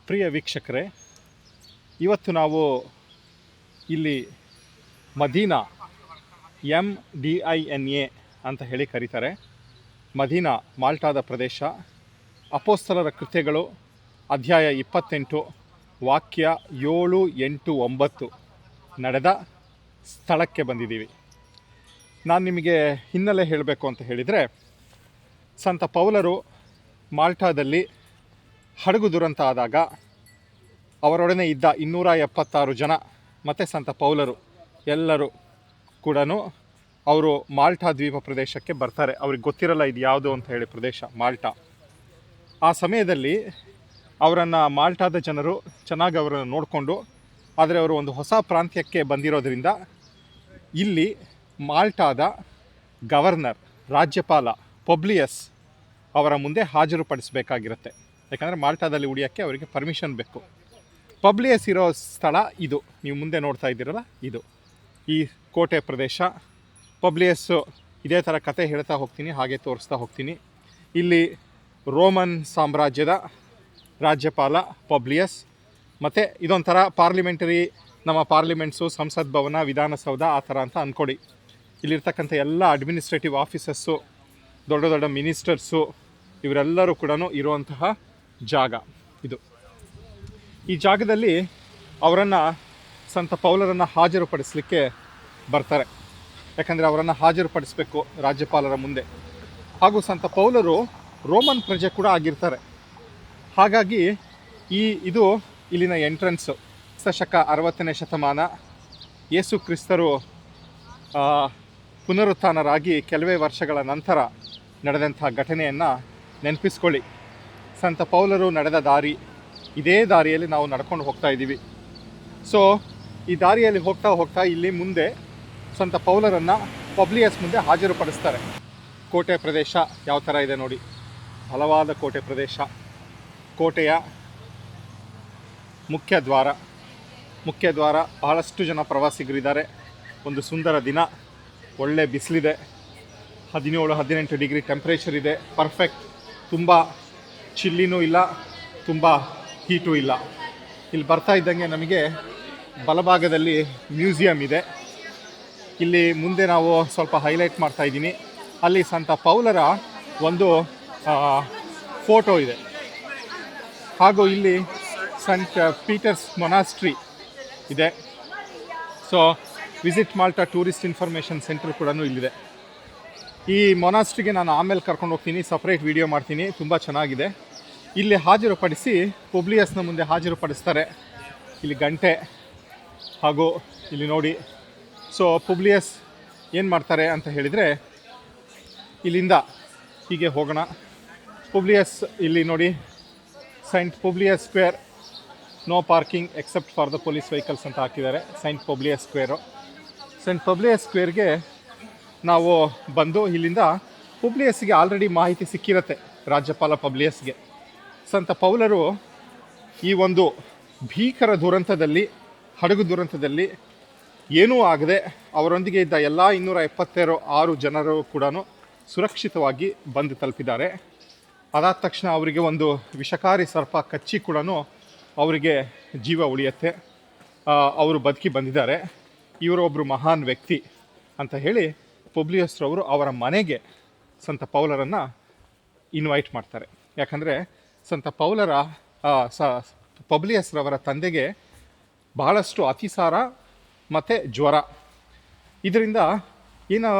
ಪ್ರಿಯ ವೀಕ್ಷಕರೇ, ಇವತ್ತು ನಾವು ಇಲ್ಲಿ ಮದೀನಾ MDINA ಅಂತ ಹೇಳಿ ಕರೀತಾರೆ. ಮದೀನಾ ಮಾಲ್ಟಾದ ಪ್ರದೇಶ. ಅಪೊಸ್ತಲರ ಕೃತ್ಯಗಳು ಅಧ್ಯಾಯ 28 ವಾಕ್ಯ 7, 8, 9 ನಡೆದ ಸ್ಥಳಕ್ಕೆ ಬಂದಿದ್ದೀವಿ. ನಾನು ನಿಮಗೆ ಹಿನ್ನೆಲೆ ಹೇಳಬೇಕು ಅಂತ ಹೇಳಿದರೆ, ಸಂತ ಪೌಲರು ಮಾಲ್ಟಾದಲ್ಲಿ ಹಡಗು ದುರಂತ ಆದಾಗ ಅವರೊಡನೆ ಇದ್ದ 276 ಜನ ಮತ್ತು ಸಂತ ಪೌಲರು ಎಲ್ಲರೂ ಕೂಡ ಅವರು ಮಾಲ್ಟಾ ದ್ವೀಪ ಪ್ರದೇಶಕ್ಕೆ ಬರ್ತಾರೆ. ಅವ್ರಿಗೆ ಗೊತ್ತಿರಲ್ಲ ಇದು ಯಾವುದು ಅಂತ ಹೇಳಿ ಪ್ರದೇಶ ಮಾಲ್ಟಾ. ಆ ಸಮಯದಲ್ಲಿ ಅವರನ್ನು ಮಾಲ್ಟಾದ ಜನರು ಚೆನ್ನಾಗಿ ಅವರನ್ನು ನೋಡಿಕೊಂಡು, ಆದರೆ ಅವರು ಒಂದು ಹೊಸ ಪ್ರಾಂತ್ಯಕ್ಕೆ ಬಂದಿರೋದ್ರಿಂದ ಇಲ್ಲಿ ಮಾಲ್ಟಾದ ಗವರ್ನರ್, ರಾಜ್ಯಪಾಲ ಪಬ್ಲಿಯಸ್ ಅವರ ಮುಂದೆ ಹಾಜರುಪಡಿಸಬೇಕಾಗಿರುತ್ತೆ. ಯಾಕಂದರೆ ಮಾಲ್ಟಾದಲ್ಲಿ ಉಳಿಯೋಕ್ಕೆ ಅವರಿಗೆ ಪರ್ಮಿಷನ್ ಬೇಕು. ಪಬ್ಲಿಯಸ್ ಇರೋ ಸ್ಥಳ ಇದು, ನೀವು ಮುಂದೆ ನೋಡ್ತಾ ಇದ್ದೀರಲ್ಲ, ಇದು ಈ ಕೋಟೆ ಪ್ರದೇಶ. ಪಬ್ಲಿಯಸ್ಸು ಇದೇ ಥರ ಕತೆ ಹೇಳ್ತಾ ಹೋಗ್ತೀನಿ, ಹಾಗೆ ತೋರಿಸ್ತಾ ಹೋಗ್ತೀನಿ. ಇಲ್ಲಿ ರೋಮನ್ ಸಾಮ್ರಾಜ್ಯದ ರಾಜ್ಯಪಾಲ ಪಬ್ಲಿಯಸ್, ಮತ್ತು ಇದೊಂಥರ ಪಾರ್ಲಿಮೆಂಟರಿ, ನಮ್ಮ ಪಾರ್ಲಿಮೆಂಟ್ಸು, ಸಂಸತ್ ಭವನ, ವಿಧಾನಸೌಧ ಆ ಥರ ಅಂತ ಅಂದ್ಕೊಡಿ. ಇಲ್ಲಿರ್ತಕ್ಕಂಥ ಎಲ್ಲ ಅಡ್ಮಿನಿಸ್ಟ್ರೇಟಿವ್ ಆಫೀಸಸ್ಸು, ದೊಡ್ಡ ದೊಡ್ಡ ಮಿನಿಸ್ಟರ್ಸು, ಇವರೆಲ್ಲರೂ ಕೂಡ ಇರುವಂತಹ ಜಾಗ ಇದು. ಈ ಜಾಗದಲ್ಲಿ ಅವರನ್ನು ಸಂತ ಪೌಲರನ್ನು ಹಾಜರುಪಡಿಸಲಿಕ್ಕೆ ಬರ್ತಾರೆ. ಯಾಕಂದರೆ ಅವರನ್ನು ಹಾಜರುಪಡಿಸಬೇಕು ರಾಜ್ಯಪಾಲರ ಮುಂದೆ. ಹಾಗೂ ಸಂತ ಪೌಲರು ರೋಮನ್ ಪ್ರಜೆ ಕೂಡ ಆಗಿರ್ತಾರೆ. ಹಾಗಾಗಿ ಇದು ಇಲ್ಲಿನ ಎಂಟ್ರೆನ್ಸು. ಶಕ 60ನೇ ಶತಮಾನ ಯೇಸು ಕ್ರಿಸ್ತರು ಪುನರುತ್ಥಾನರಾಗಿ ಕೆಲವೇ ವರ್ಷಗಳ ನಂತರ ನಡೆದಂಥ ಘಟನೆಯನ್ನು ನೆನಪಿಸ್ಕೊಳ್ಳಿ. ಸಂತ ಪೌಲರು ನಡೆದ ದಾರಿ, ಇದೇ ದಾರಿಯಲ್ಲಿ ನಾವು ನಡ್ಕೊಂಡು ಹೋಗ್ತಾ ಇದ್ದೀವಿ. ಸೊ ಈ ದಾರಿಯಲ್ಲಿ ಹೋಗ್ತಾ ಹೋಗ್ತಾ ಇಲ್ಲಿ ಮುಂದೆ ಸಂತ ಪೌಲರನ್ನು ಪಬ್ಲಿಯಸ್ ಮುಂದೆ ಹಾಜರುಪಡಿಸ್ತಾರೆ. ಕೋಟೆ ಪ್ರದೇಶ ಯಾವ ಥರ ಇದೆ ನೋಡಿ, ಬಲವಾದ ಕೋಟೆ ಪ್ರದೇಶ. ಕೋಟೆಯ ಮುಖ್ಯ ದ್ವಾರ ಬಹಳಷ್ಟು ಜನ ಪ್ರವಾಸಿಗರಿದ್ದಾರೆ. ಒಂದು ಸುಂದರ ದಿನ, ಒಳ್ಳೆ ಬಿಸಿಲಿದೆ, 17-18 ಡಿಗ್ರಿ ಟೆಂಪ್ರೇಚರ್ ಇದೆ. ಪರ್ಫೆಕ್ಟ್. ತುಂಬ ಚಿಲ್ಲಿನೂ ಇಲ್ಲ, ತುಂಬ ಹೀಟೂ ಇಲ್ಲ. ಇಲ್ಲಿ ಬರ್ತಾ ಇದ್ದಂಗೆ ನಮಗೆ ಬಲಭಾಗದಲ್ಲಿ ಮ್ಯೂಸಿಯಂ ಇದೆ. ಇಲ್ಲಿ ಮುಂದೆ ನಾವು ಸ್ವಲ್ಪ ಹೈಲೈಟ್ ಮಾಡ್ತಾ ಇದ್ದೀನಿ. ಅಲ್ಲಿ ಸಂತ ಪೌಲರ ಒಂದು ಫೋಟೋ ಇದೆ. ಹಾಗೂ ಇಲ್ಲಿ ಸಂಟ್ ಪೀಟರ್ಸ್ ಮೊನಾಸ್ಟ್ರಿ ಇದೆ. So visit Malta tourist information centre ಕೂಡ ಇಲ್ಲಿದೆ. ಈ ಮೊನಾಸ್ಟ್ರಿಗೆ ನಾನು ಆಮೇಲೆ ಕರ್ಕೊಂಡು ಹೋಗ್ತೀನಿ, ಸಪ್ರೇಟ್ ವಿಡಿಯೋ ಮಾಡ್ತೀನಿ. ತುಂಬ ಚೆನ್ನಾಗಿದೆ. ಇಲ್ಲಿ ಹಾಜರುಪಡಿಸಿ ಪಬ್ಲಿಯಸ್ನ ಮುಂದೆ ಹಾಜರುಪಡಿಸ್ತಾರೆ. ಇಲ್ಲಿ ಗಂಟೆ ಹಾಗೂ ಇಲ್ಲಿ ನೋಡಿ. ಸೊ ಪಬ್ಲಿಯಸ್ ಏನು ಮಾಡ್ತಾರೆ ಅಂತ ಹೇಳಿದರೆ, ಇಲ್ಲಿಂದ ಹೀಗೆ ಹೋಗೋಣ. ಪಬ್ಲಿಯಸ್ ಇಲ್ಲಿ ನೋಡಿ, Saint Publius Square, no parking except for the police vehicles ಅಂತ ಹಾಕಿದ್ದಾರೆ. Saint Publius Square. Saint Publius ಸ್ಕ್ವೇರ್ಗೆ ನಾವು ಬಂದು ಇಲ್ಲಿಂದ ಪಬ್ಲಿಯಸ್ಗೆ ಆಲ್ರೆಡಿ ಮಾಹಿತಿ ಸಿಕ್ಕಿರುತ್ತೆ, ರಾಜ್ಯಪಾಲ ಪಬ್ಲಿಯಸ್ಗೆ. ಸಂತ ಪೌಲರು ಈ ಒಂದು ಭೀಕರ ದುರಂತದಲ್ಲಿ, ಹಡಗು ದುರಂತದಲ್ಲಿ ಏನೂ ಆಗದೆ ಅವರೊಂದಿಗೆ ಇದ್ದ ಎಲ್ಲ 276 ಜನರು ಕೂಡ ಸುರಕ್ಷಿತವಾಗಿ ಬಂದು ತಲುಪಿದ್ದಾರೆ. ಅದಾದ ತಕ್ಷಣ ಅವರಿಗೆ ಒಂದು ವಿಷಕಾರಿ ಸರ್ಪ ಕಚ್ಚಿ ಕೂಡ ಅವರಿಗೆ ಜೀವ ಉಳಿಯುತ್ತೆ. ಅವರು ಬದುಕಿ ಬಂದಿದ್ದಾರೆ. ಇವರೊಬ್ಬರು ಮಹಾನ್ ವ್ಯಕ್ತಿ ಅಂತ ಹೇಳಿ ಪಬ್ಲಿಯಸ್ರವರು ಅವರ ಮನೆಗೆ ಸಂತ ಪೌಲರನ್ನು ಇನ್ವೈಟ್ ಮಾಡ್ತಾರೆ. ಯಾಕಂದರೆ ಸಂತ ಪೌಲರ ಪಬ್ಲಿಯಸ್ರವರ ತಂದೆಗೆ ಬಹಳಷ್ಟು ಅತಿಸಾರ ಮತ್ತು ಜ್ವರ. ಇದರಿಂದ ಏನು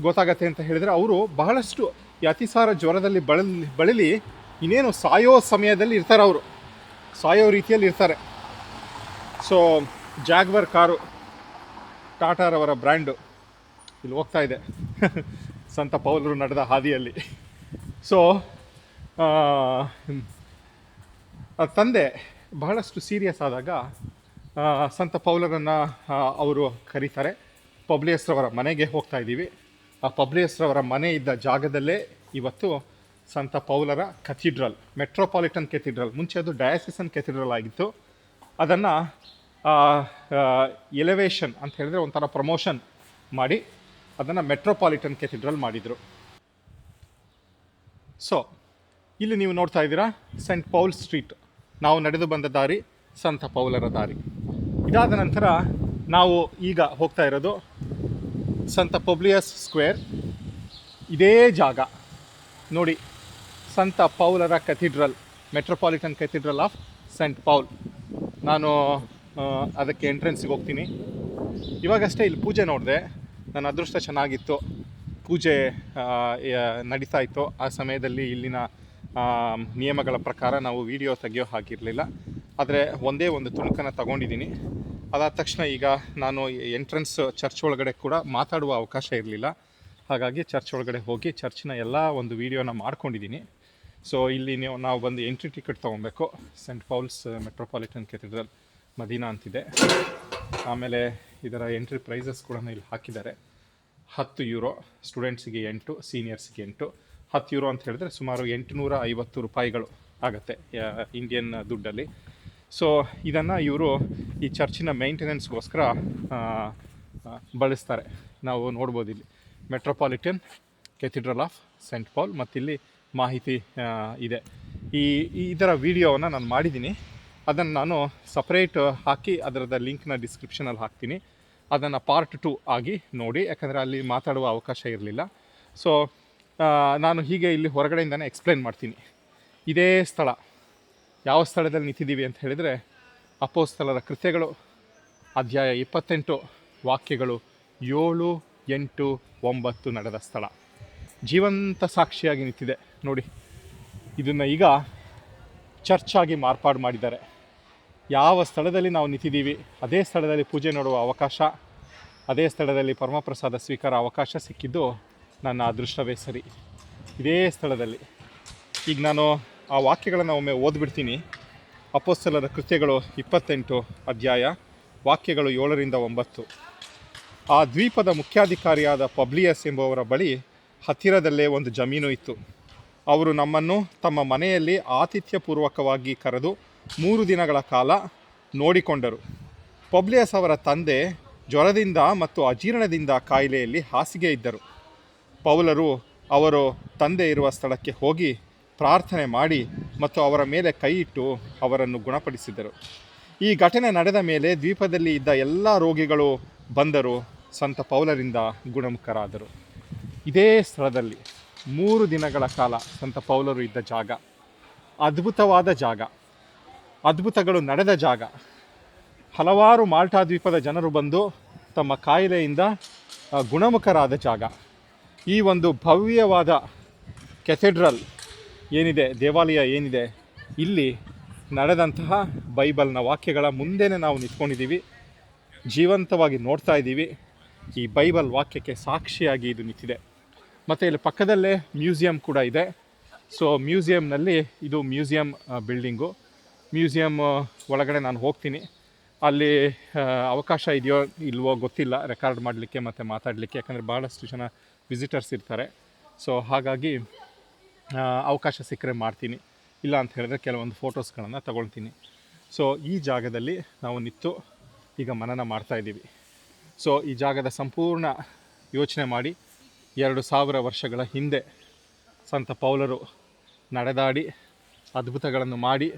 ಗೊತ್ತಾಗತ್ತೆ ಅಂತ ಹೇಳಿದರೆ, ಅವರು ಬಹಳಷ್ಟು ಈ ಅತಿಸಾರ ಜ್ವರದಲ್ಲಿ ಬಳಲಿ ಇನ್ನೇನು ಸಾಯೋ ಸಮಯದಲ್ಲಿ ಇರ್ತಾರೆ. ಅವರು ಸಾಯೋ ರೀತಿಯಲ್ಲಿ ಇರ್ತಾರೆ. ಸೊ ಜಾಗ್ವರ್ ಕಾರು, ಟಾಟಾರವರ ಬ್ರ್ಯಾಂಡು ಇಲ್ಲಿ ಹೋಗ್ತಾ ಇದೆ ಸಂತ ಪೌಲರು ನಡೆದ ಹಾದಿಯಲ್ಲಿ. ಸೊ ತಂದೆ ಬಹಳಷ್ಟು ಸೀರಿಯಸ್ ಆದಾಗ ಸಂತ ಪೌಲರನ್ನು ಅವರು ಕರೀತಾರೆ. ಪಬ್ಲಿಯಸ್ರವರ ಮನೆಗೆ ಹೋಗ್ತಾ ಇದ್ದೀವಿ. ಆ ಪಬ್ಲಿಯಸ್ರವರ ಮನೆ ಇದ್ದ ಜಾಗದಲ್ಲೇ ಇವತ್ತು ಸಂತ ಪೌಲರ ಕಥೀಡ್ರಲ್, ಮೆಟ್ರೋಪಾಲಿಟನ್ ಕೆಥಿಡ್ರಲ್, ಮುಂಚೆ ಅದು ಡಯಾಸಿಸನ್ ಕೆಥಿಡ್ರಲ್ ಆಗಿತ್ತು. ಅದನ್ನು ಎಲಿವೇಷನ್ ಅಂತ ಹೇಳಿದ್ರೆ ಒಂಥರ ಪ್ರಮೋಷನ್ ಮಾಡಿ ಅದನ್ನು ಮೆಟ್ರೋಪಾಲಿಟನ್ ಕೆಥಿಡ್ರಲ್ ಮಾಡಿದರು. ಸೊ ಇಲ್ಲಿ ನೀವು ನೋಡ್ತಾ ಇದ್ದೀರಾ ಸೆಂಟ್ ಪೌಲ್ ಸ್ಟ್ರೀಟ್. ನಾವು ನಡೆದು ಬಂದ ದಾರಿ ಸಂತ ಪೌಲರ ದಾರಿ. ಇದಾದ ನಂತರ ನಾವು ಈಗ ಹೋಗ್ತಾ ಇರೋದು ಸಂತ ಪಬ್ಲಿಯಸ್ ಸ್ಕ್ವೇರ್. ಇದೇ ಜಾಗ ನೋಡಿ, ಸಂತ ಪೌಲರ ಕೆಥಿಡ್ರಲ್, ಮೆಟ್ರೋಪಾಲಿಟನ್ ಕೆಥಿಡ್ರಲ್ ಆಫ್ ಸೆಂಟ್ ಪೌಲ್. ನಾನು ಅದಕ್ಕೆ ಎಂಟ್ರೆನ್ಸಿಗೆ ಹೋಗ್ತೀನಿ. ಇವಾಗಷ್ಟೇ ಇಲ್ಲಿ ಪೂಜೆ ನೋಡಿದೆ, ನನ್ನ ಅದೃಷ್ಟ ಚೆನ್ನಾಗಿತ್ತು, ಪೂಜೆ ನಡೀತಾ ಇತ್ತು. ಆ ಸಮಯದಲ್ಲಿ ಇಲ್ಲಿನ ನಿಯಮಗಳ ಪ್ರಕಾರ ನಾವು ವಿಡಿಯೋ ತೆಗೆಯೋ ಹಾಗಿರಲಿಲ್ಲ, ಆದರೆ ಒಂದೇ ಒಂದು ತುಣುಕನ್ನು ತಗೊಂಡಿದ್ದೀನಿ. ಅದಾದ ತಕ್ಷಣ ಈಗ ನಾನು ಎಂಟ್ರೆನ್ಸ್ ಚರ್ಚ್ ಒಳಗಡೆ ಕೂಡ ಮಾತಾಡುವ ಅವಕಾಶ ಇರಲಿಲ್ಲ, ಹಾಗಾಗಿ ಚರ್ಚ್ ಒಳಗಡೆ ಹೋಗಿ ಚರ್ಚಿನ ಎಲ್ಲ ಒಂದು ವಿಡಿಯೋನ ಮಾಡ್ಕೊಂಡಿದ್ದೀನಿ. ಸೊ ಇಲ್ಲಿ ನಾವು ಬಂದು ಎಂಟ್ರಿ ಟಿಕೆಟ್ ತೊಗೊಬೇಕು. ಸೆಂಟ್ ಪೌಲ್ಸ್ ಮೆಟ್ರೋಪಾಲಿಟನ್ ಕೆಥಿಡ್ರಲ್ ಮದೀನಾ ಅಂತಿದೆ. ಆಮೇಲೆ ಇದರ ಎಂಟ್ರಿ ಪ್ರೈಸಸ್ ಕೂಡ ಇಲ್ಲಿ ಹಾಕಿದ್ದಾರೆ. 10 ಯೂರೋ, ಸ್ಟೂಡೆಂಟ್ಸಿಗೆ 8, ಸೀನಿಯರ್ಸಿಗೆ 8. 10 ಯೂರೋ ಅಂತ ಹೇಳಿದ್ರೆ ಸುಮಾರು 850 ರೂಪಾಯಿಗಳು ಆಗುತ್ತೆ ಇಂಡಿಯನ್ ದುಡ್ಡಲ್ಲಿ. ಸೊ ಇದನ್ನು ಇವರು ಈ ಚರ್ಚಿನ ಮೇಂಟೆನೆನ್ಸ್ಗೋಸ್ಕರ ಬಳಸ್ತಾರೆ. ನಾವು ನೋಡ್ಬೋದು ಇಲ್ಲಿ ಮೆಟ್ರೋಪಾಲಿಟನ್ ಕೆಥಿಡ್ರಲ್ ಆಫ್ ಸೆಂಟ್ ಪೌಲ್, ಮತ್ತಿಲ್ಲಿ ಮಾಹಿತಿ ಇದೆ. ಇದರ ವಿಡಿಯೋವನ್ನು ನಾನು ಮಾಡಿದ್ದೀನಿ, ಅದನ್ನು ನಾನು ಸಪ್ರೇಟ್ ಹಾಕಿ ಅದರದ ಲಿಂಕ್ನ ಡಿಸ್ಕ್ರಿಪ್ಷನಲ್ಲಿ ಹಾಕ್ತೀನಿ. ಅದನ್ನು ಪಾರ್ಟ್ 2 ಆಗಿ ನೋಡಿ, ಯಾಕಂದರೆ ಅಲ್ಲಿ ಮಾತಾಡುವ ಅವಕಾಶ ಇರಲಿಲ್ಲ. ಸೊ ನಾನು ಹೀಗೆ ಇಲ್ಲಿ ಹೊರಗಡೆಯಿಂದನೇ ಎಕ್ಸ್ಪ್ಲೇನ್ ಮಾಡ್ತೀನಿ. ಇದೇ ಸ್ಥಳ, ಯಾವ ಸ್ಥಳದಲ್ಲಿ ನಿಂತಿದ್ದೀವಿ ಅಂತ ಹೇಳಿದರೆ, ಅಪೊಸ್ತಲರ ಕೃತ್ಯಗಳು ಅಧ್ಯಾಯ 28 ವಾಕ್ಯಗಳು 7, 8, 9 ನಡೆದ ಸ್ಥಳ. ಜೀವಂತ ಸಾಕ್ಷಿಯಾಗಿ ನಿಂತಿದೆ ನೋಡಿ. ಇದನ್ನು ಈಗ ಚರ್ಚ್ ಆಗಿ ಮಾರ್ಪಾಡು ಮಾಡಿದ್ದಾರೆ. ಯಾವ ಸ್ಥಳದಲ್ಲಿ ನಾವು ನಿಂತಿದ್ದೀವಿ ಅದೇ ಸ್ಥಳದಲ್ಲಿ ಪೂಜೆ ನೋಡುವ ಅವಕಾಶ, ಅದೇ ಸ್ಥಳದಲ್ಲಿ ಪರಮಪ್ರಸಾದ ಸ್ವೀಕಾರ ಅವಕಾಶ ಸಿಕ್ಕಿದ್ದು ನನ್ನ ಅದೃಷ್ಟವೇ ಸರಿ. ಇದೇ ಸ್ಥಳದಲ್ಲಿ ಈಗ ನಾನು ಆ ವಾಕ್ಯಗಳನ್ನು ಒಮ್ಮೆ ಓದ್ಬಿಡ್ತೀನಿ. ಅಪೊಸ್ತಲರ ಕೃತ್ಯಗಳು 28 ಅಧ್ಯಾಯ ವಾಕ್ಯಗಳು 7ರಿಂದ 9. ಆ ದ್ವೀಪದ ಮುಖ್ಯಾಧಿಕಾರಿಯಾದ ಪಬ್ಲಿಯಸ್ ಎಂಬುವರ ಬಳಿ ಹತ್ತಿರದಲ್ಲೇ ಒಂದು ಜಮೀನು ಇತ್ತು. ಅವರು ನಮ್ಮನ್ನು ತಮ್ಮ ಮನೆಯಲ್ಲಿ ಆತಿಥ್ಯಪೂರ್ವಕವಾಗಿ ಕರೆದು 3 ದಿನಗಳ ಕಾಲ ನೋಡಿಕೊಂಡರು. ಪಬ್ಲಿಯಸ್ ಅವರ ತಂದೆ ಜ್ವರದಿಂದ ಮತ್ತು ಅಜೀರ್ಣದಿಂದ ಕಾಯಿಲೆಯಲ್ಲಿ ಹಾಸಿಗೆ ಇದ್ದರು. ಪೌಲರು ಅವರು ತಂದೆ ಇರುವ ಸ್ಥಳಕ್ಕೆ ಹೋಗಿ ಪ್ರಾರ್ಥನೆ ಮಾಡಿ ಮತ್ತು ಅವರ ಮೇಲೆ ಕೈ ಇಟ್ಟು ಅವರನ್ನು ಗುಣಪಡಿಸಿದರು. ಈ ಘಟನೆ ನಡೆದ ಮೇಲೆ ದ್ವೀಪದಲ್ಲಿ ಇದ್ದ ಎಲ್ಲ ರೋಗಿಗಳು ಬಂದರು, ಸಂತ ಪೌಲರಿಂದ ಗುಣಮುಖರಾದರು. ಇದೇ ಸ್ಥಳದಲ್ಲಿ 3 ದಿನಗಳ ಕಾಲ ಸಂತ ಪೌಲರು ಇದ್ದ ಜಾಗ, ಅದ್ಭುತವಾದ ಜಾಗ, ಅದ್ಭುತಗಳು ನಡೆದ ಜಾಗ. ಹಲವಾರು ಮಾಲ್ಟಾ ದ್ವೀಪದ ಜನರು ಬಂದು ತಮ್ಮ ಕಾಯಿಲೆಯಿಂದ ಗುಣಮುಖರಾದ ಜಾಗ. ಈ ಒಂದು ಭವ್ಯವಾದ ಕೆಥೆಡ್ರಲ್ ಏನಿದೆ, ದೇವಾಲಯ ಏನಿದೆ, ಇಲ್ಲಿ ನಡೆದಂತಹ ಬೈಬಲ್ನ ವಾಕ್ಯಗಳ ಮುಂದೆನೇ ನಾವು ನಿಂತ್ಕೊಂಡಿದ್ದೀವಿ, ಜೀವಂತವಾಗಿ ನೋಡ್ತಾ ಇದ್ದೀವಿ. ಈ ಬೈಬಲ್ ವಾಕ್ಯಕ್ಕೆ ಸಾಕ್ಷಿಯಾಗಿ ಇದು ನಿಂತಿದೆ. ಮತ್ತು ಇಲ್ಲಿ ಪಕ್ಕದಲ್ಲೇ ಮ್ಯೂಸಿಯಂ ಕೂಡ ಇದೆ. ಸೊ ಮ್ಯೂಸಿಯಂನಲ್ಲಿ, ಇದು ಮ್ಯೂಸಿಯಂ ಬಿಲ್ಡಿಂಗು. ಮ್ಯೂಸಿಯಂ ಒಳಗಡೆ ನಾನು ಹೋಗ್ತೀನಿ. ಅಲ್ಲಿ ಅವಕಾಶ ಇದೆಯೋ ಇಲ್ವೋ ಗೊತ್ತಿಲ್ಲ ರೆಕಾರ್ಡ್ ಮಾಡಲಿಕ್ಕೆ ಮತ್ತು ಮಾತಾಡಲಿಕ್ಕೆ, ಯಾಕಂದರೆ ಭಾಳಷ್ಟು ಜನ ವಿಸಿಟರ್ಸ್ ಇರ್ತಾರೆ. ಸೊ ಹಾಗಾಗಿ ಅವಕಾಶ ಸಿಕ್ಕರೆ ಮಾಡ್ತೀನಿ, ಇಲ್ಲ ಅಂತ ಹೇಳಿದ್ರೆ ಕೆಲವೊಂದು ಫೋಟೋಸ್ಗಳನ್ನು ತಗೊಳ್ತೀನಿ. ಸೊ ಈ ಜಾಗದಲ್ಲಿ ನಾವು ನಿಂತು ಈಗ ಮನನ ಮಾಡ್ತಾಯಿದ್ದೀವಿ. ಸೊ ಈ ಜಾಗದ ಸಂಪೂರ್ಣ ಯೋಚನೆ ಮಾಡಿ, 2000 ವರ್ಷಗಳ ಹಿಂದೆ ಸಂತ ಪೌಲರು ನಡೆದಾಡಿ ಅದ್ಭುತಗಳನ್ನು ಮಾಡಿ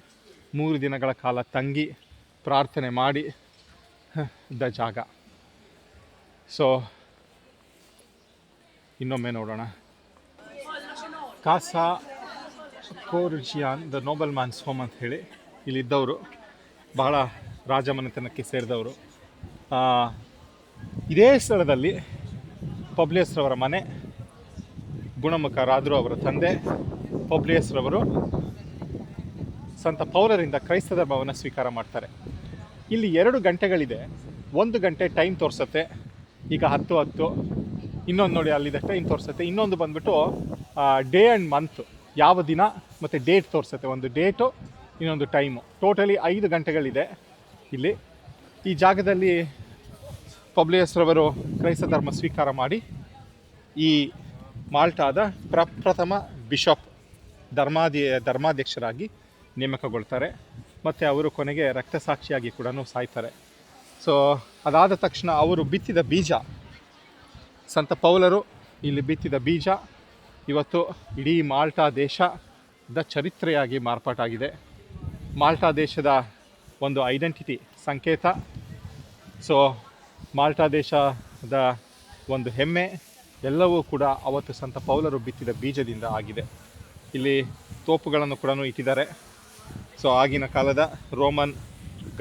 3 ದಿನಗಳ ಕಾಲ ತಂಗಿ ಪ್ರಾರ್ಥನೆ ಮಾಡಿ ಇದ್ದ ಜಾಗ. ಸೊ ಇನ್ನೊಮ್ಮೆ ನೋಡೋಣ. Casa Gourgion the noble man's home ಅಂತ ಹೇಳಿ ಇಲ್ಲಿದ್ದವರು, ಬಹಳ ರಾಜಮನೆತನಕ್ಕೆ ಸೇರಿದವರು. ಇದೇ ಸ್ಥಳದಲ್ಲಿ ಪಬ್ಲಿಯಸ್ರವರ ಮನೆ, ಗುಣಮುಖರಾದರು ಅವರ ತಂದೆ. ಪಬ್ಲಿಯಸ್ರವರು ಸಂತ ಪೌಲರಿಂದ ಕ್ರೈಸ್ತ ಧರ್ಮವನ್ನು ಸ್ವೀಕಾರ ಮಾಡ್ತಾರೆ. ಇಲ್ಲಿ 2 ಗಂಟೆಗಳಿದೆ. 1 ಗಂಟೆ ಟೈಮ್ ತೋರಿಸುತ್ತೆ, ಈಗ 10:10. ಇನ್ನೊಂದು ನೋಡಿ ಅಲ್ಲಿದೆ ಟೈಮ್ ತೋರಿಸುತ್ತೆ. ಇನ್ನೊಂದು ಬಂದ್ಬಿಟ್ಟು ಡೇ ಆ್ಯಂಡ್ ಮಂತ್, ಯಾವ ದಿನ ಮತ್ತು ಡೇಟ್ ತೋರಿಸುತ್ತೆ. ಒಂದು ಡೇಟು, ಇನ್ನೊಂದು ಟೈಮು. ಟೋಟಲಿ 5 ಗಂಟೆಗಳಿದೆ ಇಲ್ಲಿ. ಈ ಜಾಗದಲ್ಲಿ ಪಬ್ಲಿಯಸ್ರವರು ಕ್ರೈಸ್ತ ಧರ್ಮ ಸ್ವೀಕಾರ ಮಾಡಿ ಈ ಮಾಲ್ಟಾದ ಪ್ರಪ್ರಥಮ ಬಿಷಪ್, ಧರ್ಮಾಧ್ಯಕ್ಷರಾಗಿ ನೇಮಕಗೊಳ್ತಾರೆ. ಮತ್ತು ಅವರು ಕೊನೆಗೆ ರಕ್ತಸಾಕ್ಷಿಯಾಗಿ ಕೂಡ ಸಾಯ್ತಾರೆ. ಸೊ ಅದಾದ ತಕ್ಷಣ ಅವರು ಬಿತ್ತಿದ ಬೀಜ, ಸಂತ ಪೌಲರು ಇಲ್ಲಿ ಬಿತ್ತಿದ ಬೀಜ ಇವತ್ತು ಇಡೀ ಮಾಲ್ಟಾ ದೇಶದ ಚರಿತ್ರೆಯಾಗಿ ಮಾರ್ಪಾಟಾಗಿದೆ. ಮಾಲ್ಟಾ ದೇಶದ ಒಂದು ಐಡೆಂಟಿಟಿ ಸಂಕೇತ. ಸೊ ಮಾಲ್ಟಾ ದೇಶದ ಒಂದು ಹೆಮ್ಮೆ ಎಲ್ಲವೂ ಕೂಡ ಅವತ್ತು ಸಂತ ಪೌಲರು ಬಿತ್ತಿದ ಬೀಜದಿಂದ ಆಗಿದೆ. ಇಲ್ಲಿ ತೋಪುಗಳನ್ನು ಕೂಡ ಇಟ್ಟಿದ್ದಾರೆ. ಸೊ ಆಗಿನ ಕಾಲದ ರೋಮನ್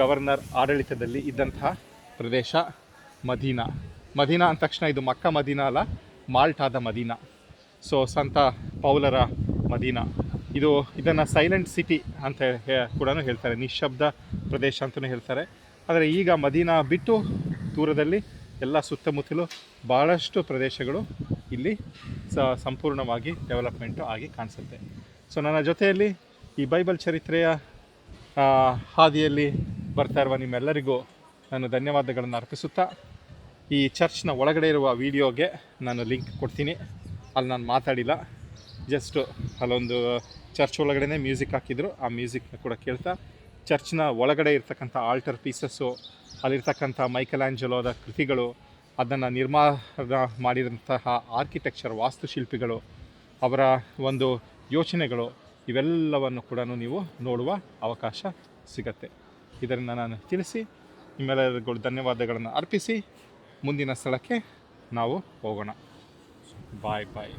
ಗವರ್ನರ್ ಆಡಳಿತದಲ್ಲಿ ಇದ್ದಂತಹ ಪ್ರದೇಶ ಮದೀನಾ. ಮದೀನಾ ಅಂದ ತಕ್ಷಣ ಇದು ಮಕ್ಕ ಮದೀನಾ ಅಲ್ಲ, ಮಾಲ್ಟಾದ ಮದೀನಾ. ಸೊ ಸಂತ ಪೌಲರ ಮದೀನಾ. ಇದನ್ನು ಸೈಲೆಂಟ್ ಸಿಟಿ ಅಂತ ಕೂಡ ಹೇಳ್ತಾರೆ, ನಿಶ್ಶಬ್ದ ಪ್ರದೇಶ ಅಂತಲೂ ಹೇಳ್ತಾರೆ. ಆದರೆ ಈಗ ಮದೀನಾ ಬಿಟ್ಟು ದೂರದಲ್ಲಿ ಎಲ್ಲ ಸುತ್ತಮುತ್ತಲು ಭಾಳಷ್ಟು ಪ್ರದೇಶಗಳು ಇಲ್ಲಿ ಸಂಪೂರ್ಣವಾಗಿ ಡೆವಲಪ್ಮೆಂಟು ಆಗಿ ಕಾಣಿಸುತ್ತೆ. ಸೊ ನನ್ನ ಜೊತೆಯಲ್ಲಿ ಈ ಬೈಬಲ್ ಚರಿತ್ರೆಯ ಹಾದಿಯಲ್ಲಿ ಬರ್ತಾ ಇರುವ ನಿಮ್ಮೆಲ್ಲರಿಗೂ ನಾನು ಧನ್ಯವಾದಗಳನ್ನು ಅರ್ಪಿಸುತ್ತಾ, ಈ ಚರ್ಚ್ನ ಒಳಗಡೆ ಇರುವ ವಿಡಿಯೋಗೆ ನಾನು ಲಿಂಕ್ ಕೊಡ್ತೀನಿ. ಅಲ್ಲಿ ನಾನು ಮಾತಾಡಿಲ್ಲ, ಜಸ್ಟ್ ಅಲ್ಲೊಂದು ಚರ್ಚ್ ಒಳಗಡೆ ಮ್ಯೂಸಿಕ್ ಹಾಕಿದ್ರು, ಆ ಮ್ಯೂಸಿಕ್ನ ಕೂಡ ಕೇಳ್ತಾ ಚರ್ಚ್ನ ಒಳಗಡೆ ಇರ್ತಕ್ಕಂಥ ಆಲ್ಟರ್ ಪೀಸಸ್ಸು, ಅಲ್ಲಿರ್ತಕ್ಕಂಥ ಮೈಕೆಲ್ ಆಂಜಲೋದ ಕೃತಿಗಳು, ಅದನ್ನು ನಿರ್ಮಾಣ ಮಾಡಿದಂತಹ ಆರ್ಕಿಟೆಕ್ಚರ್ ವಾಸ್ತುಶಿಲ್ಪಿಗಳು, ಅವರ ಒಂದು ಯೋಚನೆಗಳು, ಇವೆಲ್ಲವನ್ನು ಕೂಡ ನೀವು ನೋಡುವ ಅವಕಾಶ ಸಿಗತ್ತೆ. ಇದರಿಂದ ನಾನು ತಿಳಿಸಿ ನಿಮ್ಮೆಲ್ಲರಿಗೂ ಧನ್ಯವಾದಗಳನ್ನು ಅರ್ಪಿಸಿ ಮುಂದಿನ ಸ್ಥಳಕ್ಕೆ ನಾವು ಹೋಗೋಣ. ಬಾಯ್ ಬಾಯ್.